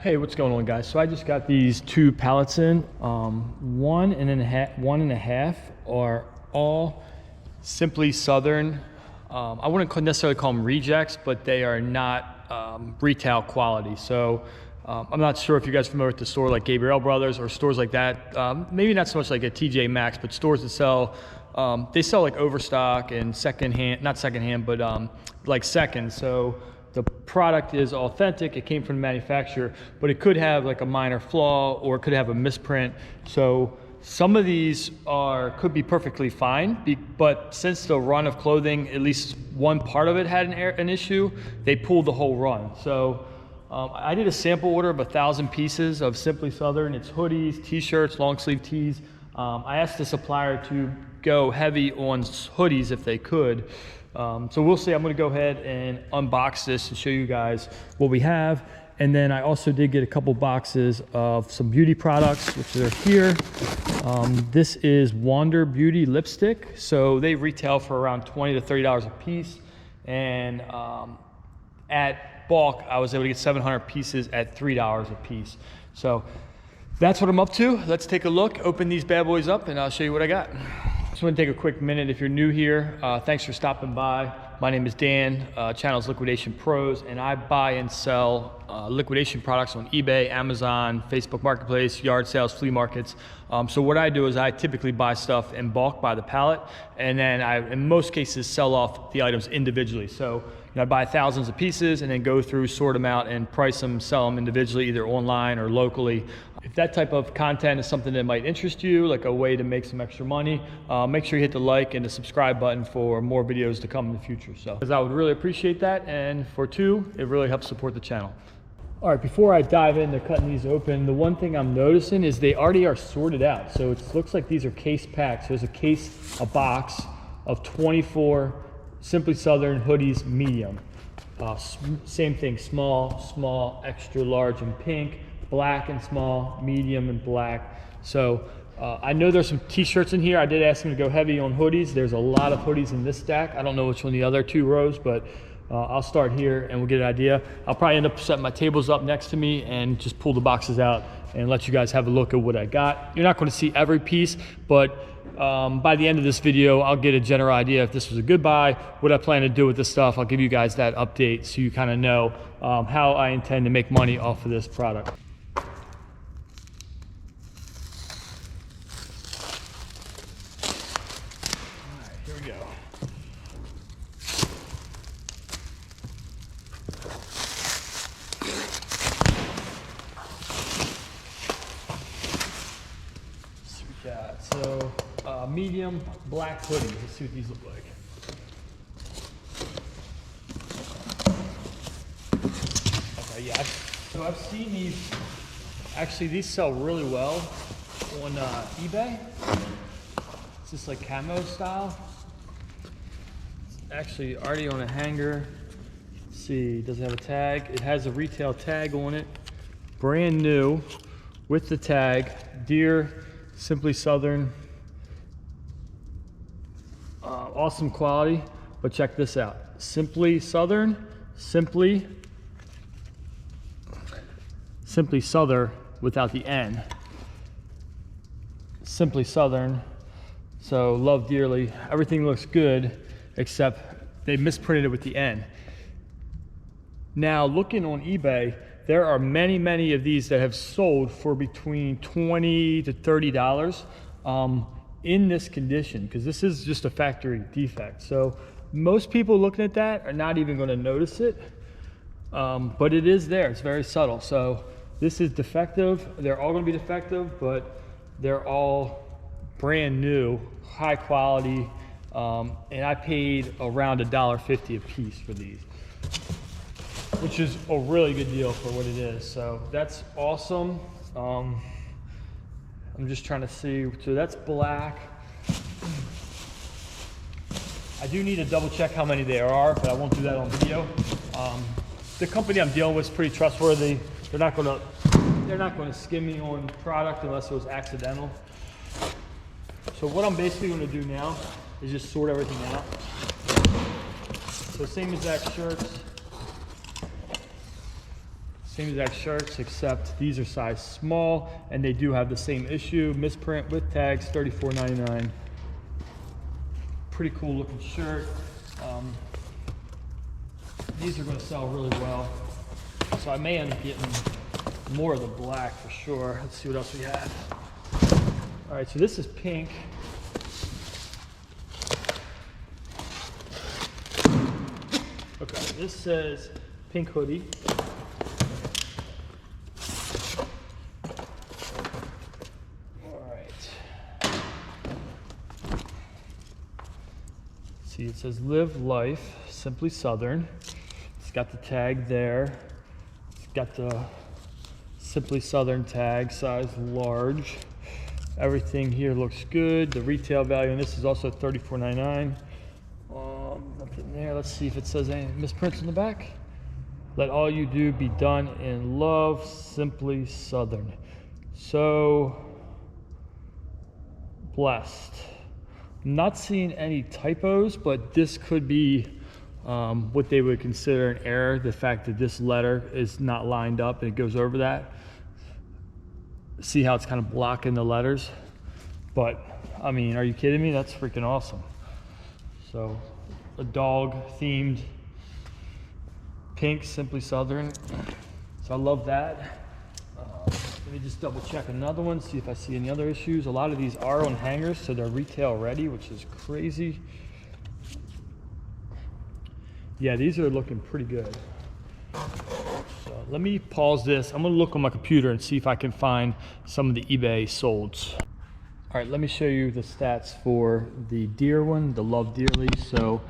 Hey, what's going on, guys? So I just got these two pallets in. One and a half are all Simply Southern. I wouldn't necessarily call them rejects, but they are not retail quality. So I'm not sure if you guys are familiar with the store like Gabriel Brothers or stores like that. Maybe not so much like a TJ Maxx, but stores that sell, they sell like overstock and secondhand, not secondhand, but like second. So the product is authentic, it came from the manufacturer, but it could have like a minor flaw or it could have a misprint. So some of these could be perfectly fine, but since the run of clothing, at least one part of it had an issue, they pulled the whole run. So I did a sample order of 1,000 pieces of Simply Southern. It's hoodies, t-shirts, long sleeve tees. I asked the supplier to go heavy on hoodies if they could. So we'll see. I'm going to go ahead and unbox this and show you guys what we have. And then I also did get a couple boxes of some beauty products, which are here. This is Wander Beauty lipstick. So they retail for around $20 to $30 a piece. And at bulk, I was able to get 700 pieces at $3 a piece. So that's what I'm up to. Let's take a look, open these bad boys up, and I'll show you what I got. Just want to take a quick minute. If you're new here, thanks for stopping by. My name is Dan, channel's Liquidation Pros, and I buy and sell liquidation products on eBay, Amazon, Facebook Marketplace, yard sales, flea markets. So what I do is I typically buy stuff in bulk by the pallet, and then I, in most cases, sell off the items individually. So I buy thousands of pieces and then go through, sort them out, and price them, sell them individually, either online or locally. If that type of content is something that might interest you, like a way to make some extra money, make sure you hit the like and the subscribe button for more videos to come in the future. So, because I would really appreciate that, and for two, it really helps support the channel. All right, before I dive into cutting these open, the one thing I'm noticing is they already are sorted out. So it looks like these are case packs. There's a box of 24 Simply Southern hoodies, medium. Same thing, small, extra large and pink, black and small, medium and black. So I know there's some t-shirts in here. I did ask them to go heavy on hoodies. There's a lot of hoodies in this stack. I don't know which one the other two rows, but I'll start here and we'll get an idea. I'll probably end up setting my tables up next to me and just pull the boxes out and let you guys have a look at what I got. You're not going to see every piece, but by the end of this video, I'll get a general idea if this was a good buy, what I plan to do with this stuff. I'll give you guys that update so you kind of know how I intend to make money off of this product. All right, here we go. So medium black hoodie. Let's see what these look like. Okay, yeah. So I've seen these. Actually, these sell really well on eBay. It's just like camo style. It's actually already on a hanger. Let's see, does it have a tag? It has a retail tag on it. Brand new with the tag. Dear Simply Southern, awesome quality, but check this out. Simply Southern, Simply Southern without the N. Simply Southern, so love dearly. Everything looks good, except they misprinted it with the N. Now, looking on eBay, there are many of these that have sold for between $20 to $30 in this condition, because this is just a factory defect. So most people looking at that are not even going to notice it, but it is there. It's very subtle. So this is defective. They're all going to be defective, but they're all brand new, high quality, and I paid around $1.50 a piece for these, which is a really good deal for what it is. So that's awesome. I'm just trying to see, so that's black. I do need to double check how many there are, but I won't do that on video. The company I'm dealing with is pretty trustworthy. They're not gonna skim me on product unless it was accidental. So what I'm basically gonna do now is just sort everything out. So same exact shirts, Same exact shirts, except these are size small, and they do have the same issue. Misprint with tags, $34.99. Pretty cool looking shirt. These are going to sell really well, so I may end up getting more of the black for sure. Let's see what else we have. All right, so this is pink. Okay, this says pink hoodie. All right. See, it says Live Life, Simply Southern. It's got the tag there. It's got the Simply Southern tag, size large. Everything here looks good. The retail value, and this is also $34.99. Nothing there. Let's see if it says any misprints in the back. Let all you do be done in love, Simply Southern. So blessed. I'm not seeing any typos, but this could be what they would consider an error. The fact that this letter is not lined up and it goes over that. See how it's kind of blocking the letters? But I mean, are you kidding me? That's freaking awesome. So a dog themed pink Simply Southern. So I love that. Let me just double check another one, see if I see any other issues. A lot of these are on hangers, so they're retail ready, which is crazy. Yeah, these are looking pretty good. So let me pause this. I'm gonna look on my computer and see if I can find some of the eBay solds. All right, let me show you the stats for the deer one, the Love Dearly. So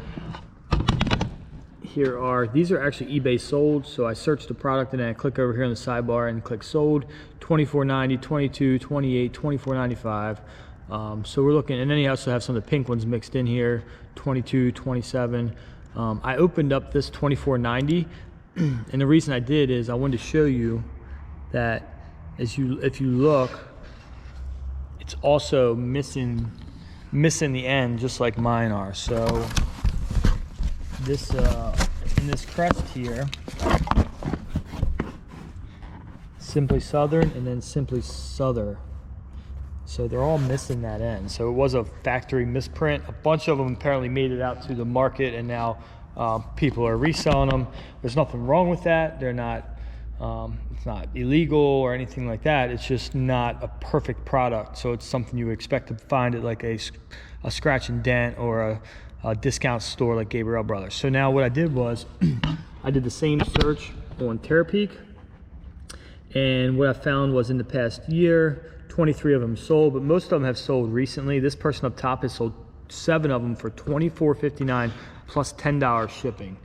here are, these are actually eBay sold. So I search the product and then I click over here on the sidebar and click sold. $24.90, $22, $28, $24.95. So we're looking, and then you also have some of the pink ones mixed in here, $22, $27. I opened up this $24.90, and the reason I did is I wanted to show you that if you look, it's also missing the end, just like mine are. So this in this crest here, Simply Southern and then Simply Souther. So they're all missing that end. So it was a factory misprint. A bunch of them apparently made it out to the market, and now people are reselling them. There's nothing wrong with that. They're not. It's not illegal or anything like that. It's just not a perfect product. So it's something you would expect to find at like a scratch and dent or a discount store like Gabriel Brothers. So now what I did was I did the same search on Terapeak, and what I found was in the past year, 23 of them sold, but most of them have sold recently. This person up top has sold 7 of them for $24.59 plus $10 shipping.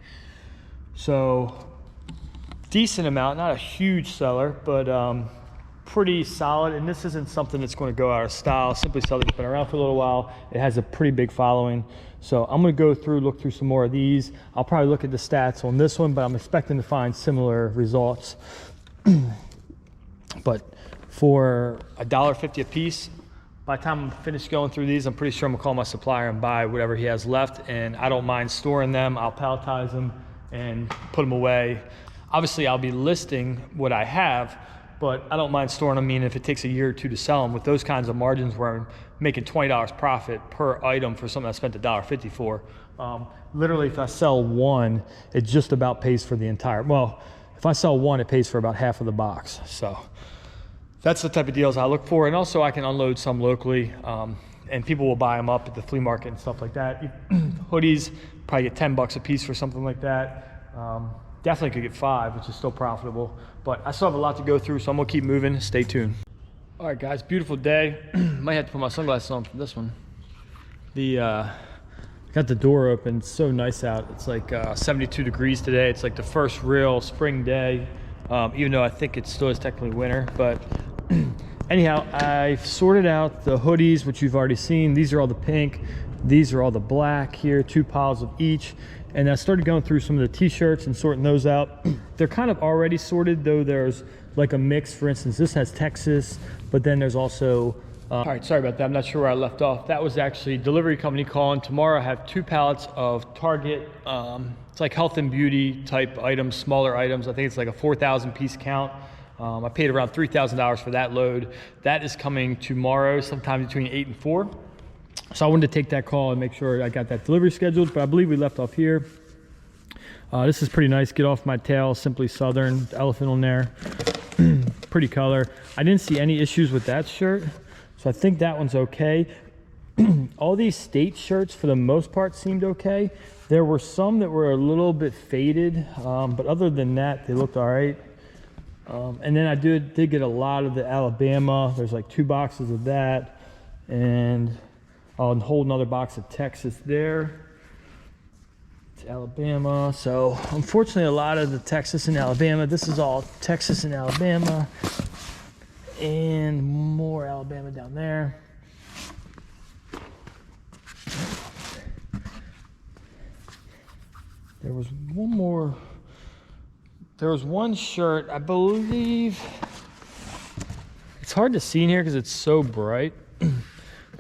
So decent amount, not a huge seller, but pretty solid. And this isn't something that's going to go out of style. Simply Southern's been around for a little while. It has a pretty big following. So I'm going to go through, look through some more of these. I'll probably look at the stats on this one, but I'm expecting to find similar results. But for $1.50 a piece, by the time I'm finished going through these, I'm pretty sure I'm gonna call my supplier and buy whatever he has left. And I don't mind storing them. I'll palletize them and put them away. Obviously, I'll be listing what I have, but I don't mind storing them. I mean, if it takes a year or two to sell them with those kinds of margins where I'm making $20 profit per item for something I spent $1.50 for, literally if I sell one, it just about pays for the entire, well, if I sell one, it pays for about half of the box. So that's the type of deals I look for. And also I can unload some locally, and people will buy them up at the flea market and stuff like that. Hoodies, probably get 10 bucks a piece for something like that. Definitely could get 5, which is still profitable, but I still have a lot to go through, so I'm gonna keep moving. Stay tuned. All right, guys, beautiful day. Might have to put my sunglasses on for this one. Got the door open. It's so nice out. It's like 72 degrees today. It's like the first real spring day, even though I think it still is technically winter. But anyhow, I've sorted out the hoodies, which you've already seen. These are all the pink. These are all the black here, 2 piles of each. And I started going through some of the t-shirts and sorting those out. They're kind of already sorted, though there's like a mix. For instance, this has Texas, but then there's also All right, sorry about that. I'm not sure where I left off. That was actually delivery company calling. Tomorrow I have 2 pallets of Target. It's like health and beauty type items, smaller items. I think it's like a 4,000 piece count. I paid around $3,000 for that load. That is coming tomorrow, sometime between 8 and 4. So I wanted to take that call and make sure I got that delivery scheduled, but I believe we left off here. This is pretty nice. Get Off My Tail, Simply Southern, elephant on there. Pretty color. I didn't see any issues with that shirt, so I think that one's okay. All these state shirts for the most part seemed okay. There were some that were a little bit faded, but other than that, they looked all right. And then I did get a lot of the Alabama. There's like 2 boxes of that, and a whole another box of Texas there. It's Alabama. So unfortunately, a lot of the Texas and Alabama. This is all Texas and Alabama, and more Alabama down there. There was one more. There was one shirt, I believe. It's hard to see in here because it's so bright,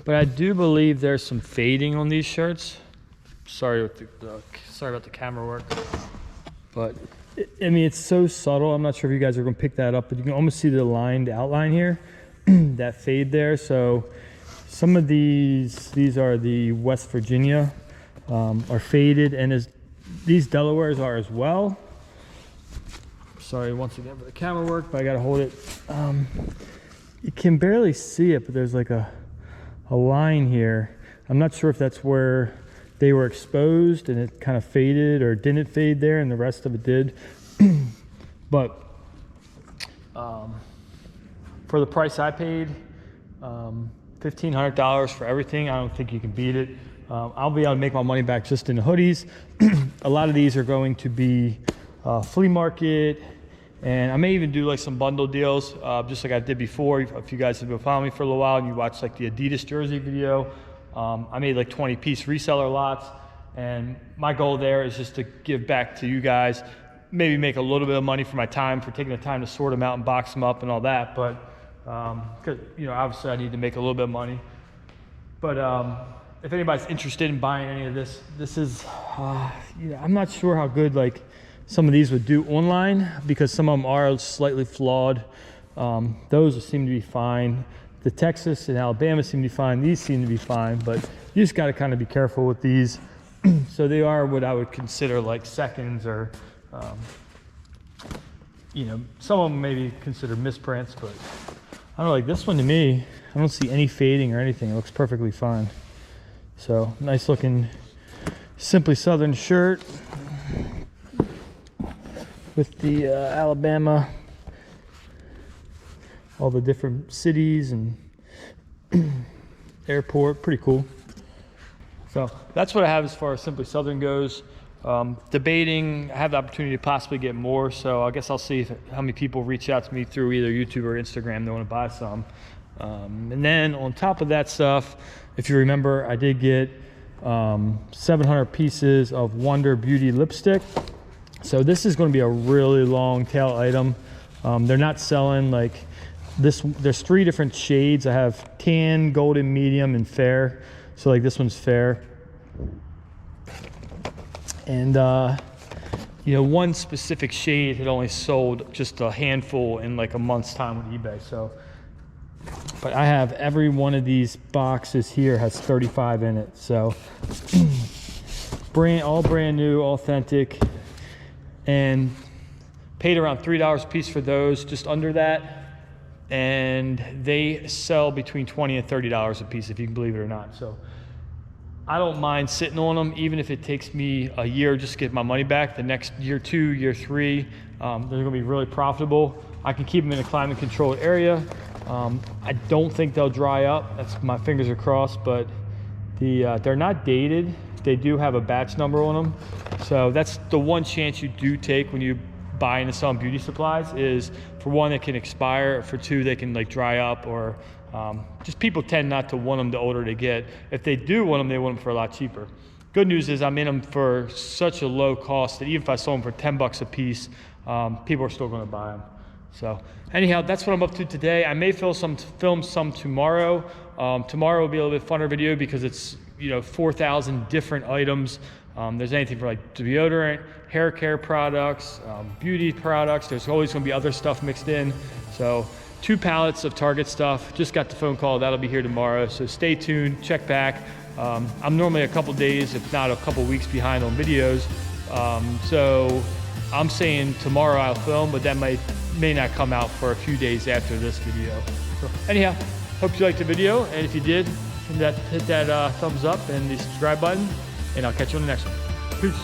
but I do believe there's some fading on these shirts. Sorry about the camera work, but I mean, it's so subtle. I'm not sure if you guys are going to pick that up, but you can almost see the lined outline here, that fade there. So some of these are the West Virginia, are faded, and these Delawares are as well. Sorry once again for the camera work, but I gotta hold it. You can barely see it, but there's like a line here. I'm not sure if that's where they were exposed and it kind of faded, or didn't fade there and the rest of it did. But for the price I paid, $1,500 for everything, I don't think you can beat it. I'll be able to make my money back just in the hoodies. A lot of these are going to be flea market, and I may even do like some bundle deals, just like I did before. If you guys have been following me for a little while and you watched like the Adidas jersey video, I made like 20-piece reseller lots, and my goal there is just to give back to you guys, maybe make a little bit of money for my time, for taking the time to sort them out and box them up and all that. But because obviously I need to make a little bit of money. But if anybody's interested in buying any of this is I'm not sure how good like some of these would do online, because some of them are slightly flawed. Those seem to be fine. The Texas and Alabama seem to be fine. These seem to be fine, but you just got to kind of be careful with these. So they are what I would consider like seconds, or some of them maybe consider misprints, but I don't know, like this one to me, I don't see any fading or anything. It looks perfectly fine. So nice looking Simply Southern shirt with the Alabama, all the different cities and airport, pretty cool. So that's what I have as far as Simply Southern goes. Debating, I have the opportunity to possibly get more, so I guess I'll see how many people reach out to me through either YouTube or Instagram they want to buy some. And then on top of that stuff, if you remember, I did get 700 pieces of Wonder Beauty lipstick. So this is going to be a really long tail item. They're not selling like this. There's 3 different shades. I have tan, golden, medium, and fair. So like this one's fair. And one specific shade had only sold just a handful in like a month's time on eBay. So, but I have every one of these boxes here has 35 in it. So all brand new, authentic, and paid around $3 a piece for those, just under that. And they sell between $20 and $30 a piece, if you can believe it or not. So I don't mind sitting on them, even if it takes me a year just to get my money back. The next year 2, year 3, they're going to be really profitable. I can keep them in a climate controlled area. I don't think they'll dry up. That's, my fingers are crossed, but they're not dated. They do have a batch number on them. So that's the one chance you do take when you buy and sell beauty supplies, is for 1, they can expire, for 2, they can like dry up, or just people tend not to want them the older they get. If they do want them, they want them for a lot cheaper. Good news is I'm in them for such a low cost that even if I sold them for $10 a piece, people are still going to buy them. So anyhow, that's what I'm up to today. I may film some tomorrow. Tomorrow will be a little bit funner video because it's 4,000 different items. There's anything for like deodorant, hair care products, beauty products. There's always going to be other stuff mixed in. So 2 pallets of Target stuff. Just got the phone call. That'll be here tomorrow. So stay tuned. Check back. I'm normally a couple days, if not a couple weeks behind on videos. So I'm saying tomorrow I'll film, but that may not come out for a few days after this video. So anyhow, hope you liked the video, and if you did, hit that thumbs up and the subscribe button, and I'll catch you on the next one. Peace.